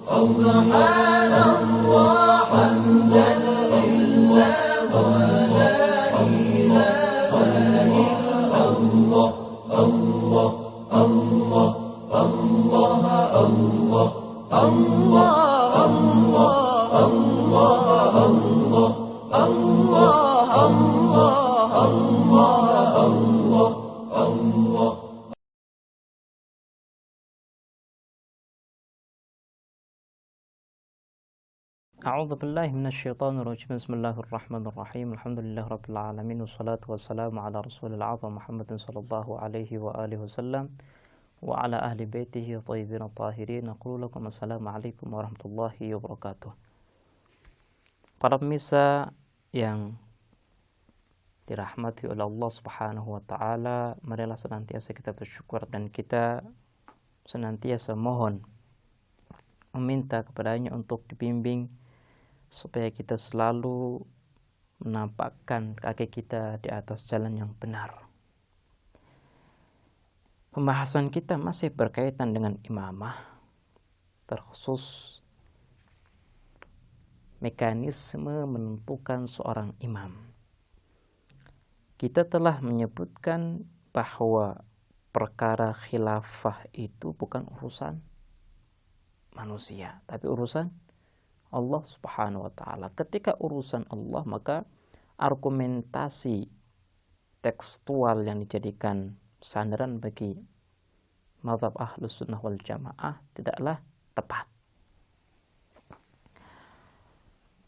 Subhanallah hamdan lillah wa la ilaha illallah. Allah Allah Allah Allah Allah Allah Allah Allah Allah Allah Allah Allah. A'udzu billahi minasyaitonir rajim. Bismillahirrahmanirrahim. Alhamdulillahirabbil alamin wassalatu wassalamu ala rasulil azam Muhammadin sallallahu alaihi wa alihi wasallam wa ala ahli baitihi thayyibin tahirin. Aqulu lakum assalamu alaikum warahmatullahi wabarakatuh. Para pemirsa yang dirahmati oleh Allah Subhanahu wa taala, marilah senantiasa kita bersyukur dan kita senantiasa mohon meminta kepadanya untuk dibimbing supaya kita selalu menampakkan kaki kita di atas jalan yang benar. Pembahasan kita masih berkaitan dengan imamah, terkhusus mekanisme menentukan seorang imam. Kita telah menyebutkan bahwa perkara khilafah itu bukan urusan manusia, tapi urusan Allah Subhanahu wa taala. Ketika urusan Allah, maka argumentasi tekstual yang dijadikan sandaran bagi mazhab Ahlus Sunnah wal Jamaah tidaklah tepat.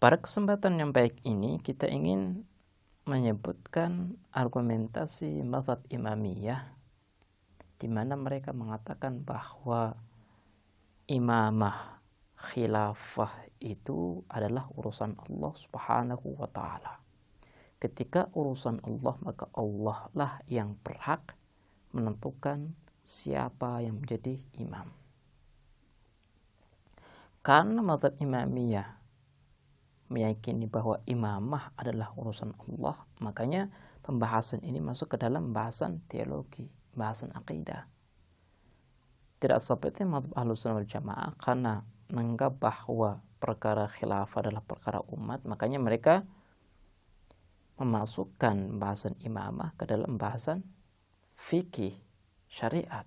Pada kesempatan yang baik ini kita ingin menyebutkan argumentasi mazhab Imamiyah, di mana mereka mengatakan bahwa imamah khilafah itu adalah urusan Allah Subhanahu wa taala. Ketika urusan Allah, maka Allah lah yang berhak menentukan siapa yang menjadi imam. Karena mazhab Imamiyah meyakini bahwa imamah adalah urusan Allah, makanya pembahasan ini masuk ke dalam bahasan teologi, bahasan akidah. Tidak seperti mazhab Ahlus Sunnah wal Jamaah, karena menganggap bahwa perkara khilafah adalah perkara umat, makanya mereka memasukkan bahasan imamah ke dalam bahasan fikih syariat.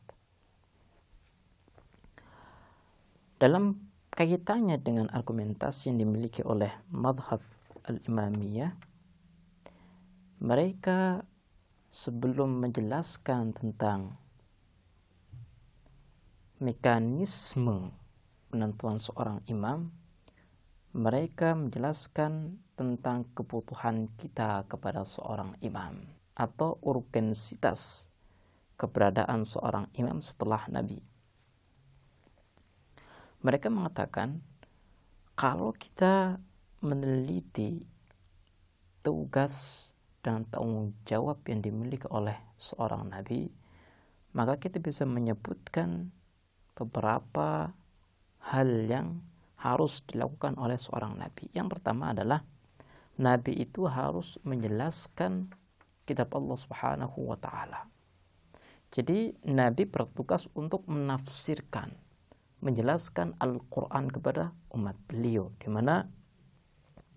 Dalam kaitannya dengan argumentasi yang dimiliki oleh mazhab al-imamiyah, mereka sebelum menjelaskan tentang mekanisme penentuan seorang imam, mereka menjelaskan tentang kebutuhan kita kepada seorang imam atau urgensitas keberadaan seorang imam setelah Nabi. Mereka mengatakan kalau kita meneliti tugas dan tanggung jawab yang dimiliki oleh seorang Nabi, maka kita bisa menyebutkan beberapa hal yang harus dilakukan oleh seorang nabi. Yang pertama adalah nabi itu harus menjelaskan kitab Allah Subhanahu wa taala. Jadi nabi bertugas untuk menafsirkan, menjelaskan Al-Qur'an kepada umat beliau, di mana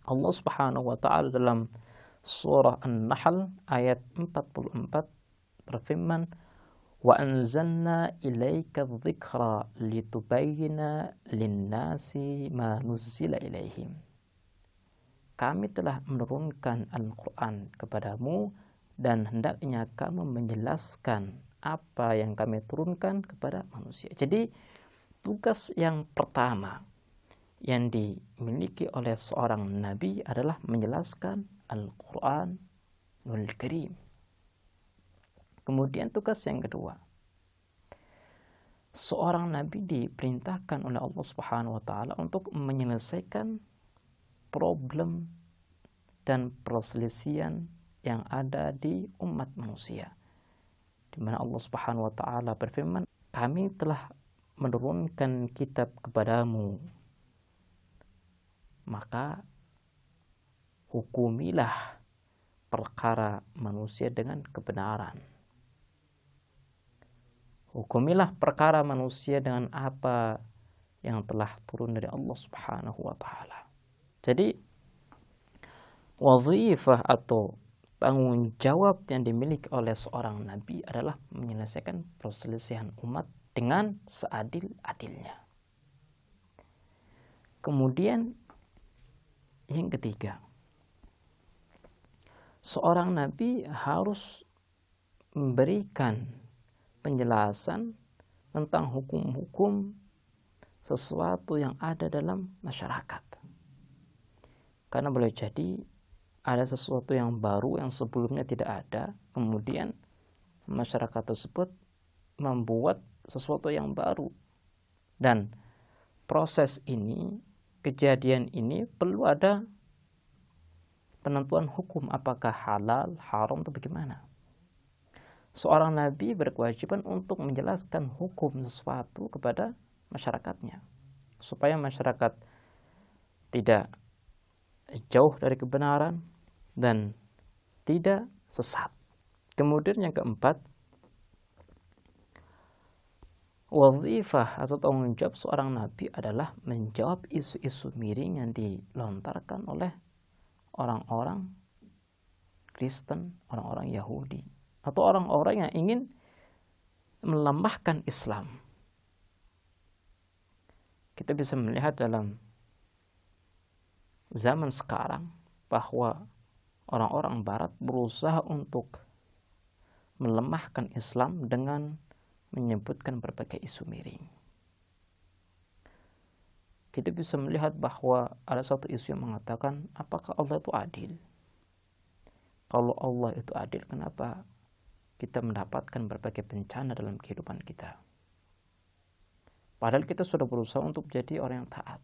Allah Subhanahu wa taala dalam surah An-Nahl ayat 44 berfirman, wa anzalna ilaika dzikra litubayyina linnasi ma nuzzila ilaihim. Kami telah menurunkan Al-Qur'an kepadamu dan hendaknya kamu menjelaskan apa yang kami turunkan kepada manusia. Jadi tugas yang pertama yang dimiliki oleh seorang nabi adalah menjelaskan Al-Qur'anul Karim. Kemudian tugas yang kedua, seorang nabi diperintahkan oleh Allah Subhanahu wa taala untuk menyelesaikan problem dan perselisihan yang ada di umat manusia. Di mana Allah Subhanahu wa taala berfirman, "Kami telah menurunkan kitab kepadamu, maka hukumilah perkara manusia dengan kebenaran." Hukumilah perkara manusia dengan apa yang telah turun dari Allah Subhanahu wa taala. Jadi wazifah atau tanggung jawab yang dimiliki oleh seorang nabi adalah menyelesaikan perselisihan umat dengan seadil-adilnya. Kemudian yang ketiga, seorang nabi harus memberikan penjelasan tentang hukum-hukum sesuatu yang ada dalam masyarakat. Karena boleh jadi ada sesuatu yang baru yang sebelumnya tidak ada, kemudian masyarakat tersebut membuat sesuatu yang baru. Dan proses ini, kejadian ini perlu ada penentuan hukum, apakah halal, haram, atau bagaimana. Seorang nabi berkewajiban untuk menjelaskan hukum sesuatu kepada masyarakatnya, supaya masyarakat tidak jauh dari kebenaran dan tidak sesat. Kemudian yang keempat, wazifah atau tanggung jawab seorang nabi adalah menjawab isu-isu miring yang dilontarkan oleh orang-orang Kristen, orang-orang Yahudi, atau orang-orang yang ingin melemahkan Islam. Kita bisa melihat dalam zaman sekarang bahwa orang-orang barat berusaha untuk melemahkan Islam dengan menyebutkan berbagai isu miring. Kita bisa melihat bahwa ada satu isu yang mengatakan, apakah Allah itu adil? Kalau Allah itu adil, kenapa kita mendapatkan berbagai bencana dalam kehidupan kita? Padahal kita sudah berusaha untuk menjadi orang yang taat.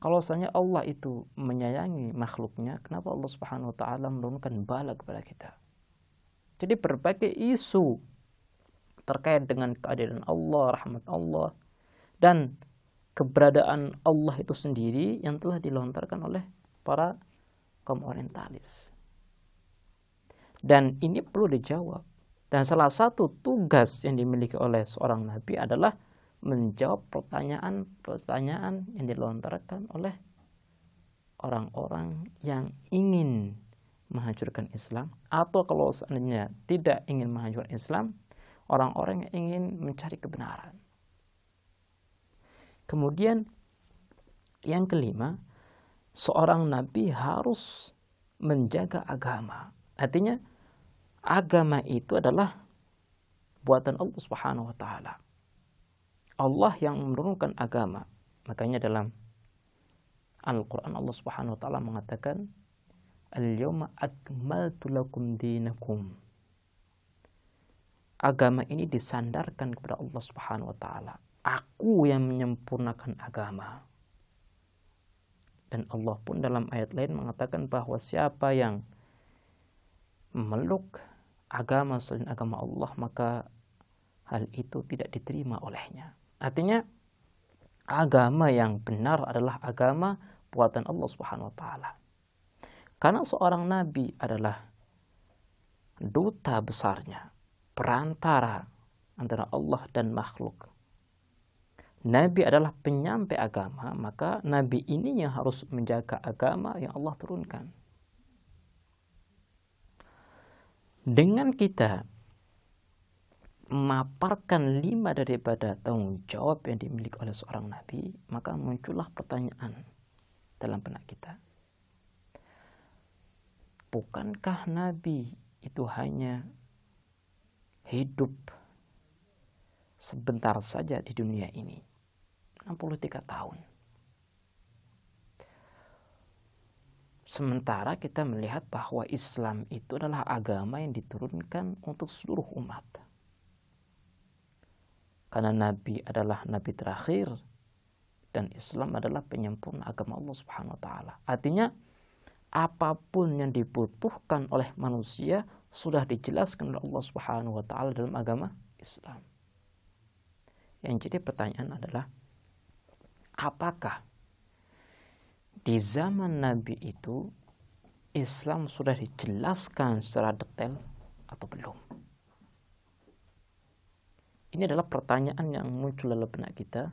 Kalau misalnya Allah itu menyayangi makhluknya, kenapa Allah Subhanahu wa taala menurunkan bala kepada kita? Jadi berbagai isu terkait dengan keadilan Allah, rahmat Allah, dan keberadaan Allah itu sendiri yang telah dilontarkan oleh para kaum orientalis. Dan ini perlu dijawab. Dan salah satu tugas yang dimiliki oleh seorang nabi adalah menjawab pertanyaan-pertanyaan yang dilontarkan oleh orang-orang yang ingin menghancurkan Islam, atau kalau seandainya tidak ingin menghancurkan Islam, orang-orang yang ingin mencari kebenaran. Kemudian yang kelima, seorang nabi harus menjaga agama. Artinya agama itu adalah buatan Allah Subhanahu wa taala. Allah yang menurunkan agama. Makanya dalam Al-Qur'an Allah Subhanahu wa taala mengatakan, "Al-yawma akmaltu lakum dinakum." Agama ini disandarkan kepada Allah Subhanahu wa taala. Aku yang menyempurnakan agama. Dan Allah pun dalam ayat lain mengatakan bahwa siapa yang memeluk agama selain agama Allah, maka hal itu tidak diterima olehnya. Artinya agama yang benar adalah agama buatan Allah Subhanahu wa taala. Karena seorang nabi adalah duta besarnya, perantara antara Allah dan makhluk. Nabi adalah penyampai agama, maka nabi ini yang harus menjaga agama yang Allah turunkan. Dengan kita memaparkan 5 daripada tanggung jawab yang dimiliki oleh seorang nabi, maka muncullah pertanyaan dalam benak kita. Bukankah nabi itu hanya hidup sebentar saja di dunia ini, 63 tahun. Sementara kita melihat bahwa Islam itu adalah agama yang diturunkan untuk seluruh umat. Karena Nabi adalah Nabi terakhir dan Islam adalah penyempurna agama Allah Subhanahu wa taala. Artinya apapun yang dibutuhkan oleh manusia sudah dijelaskan oleh Allah Subhanahu wa taala dalam agama Islam. Yang jadi pertanyaan adalah, apakah di zaman Nabi itu Islam sudah dijelaskan secara detail atau belum? Ini adalah pertanyaan yang muncul dalam benak kita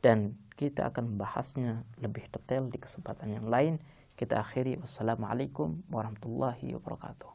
dan kita akan membahasnya lebih detail di kesempatan yang lain. Kita akhiri, wassalamualaikum warahmatullahi wabarakatuh.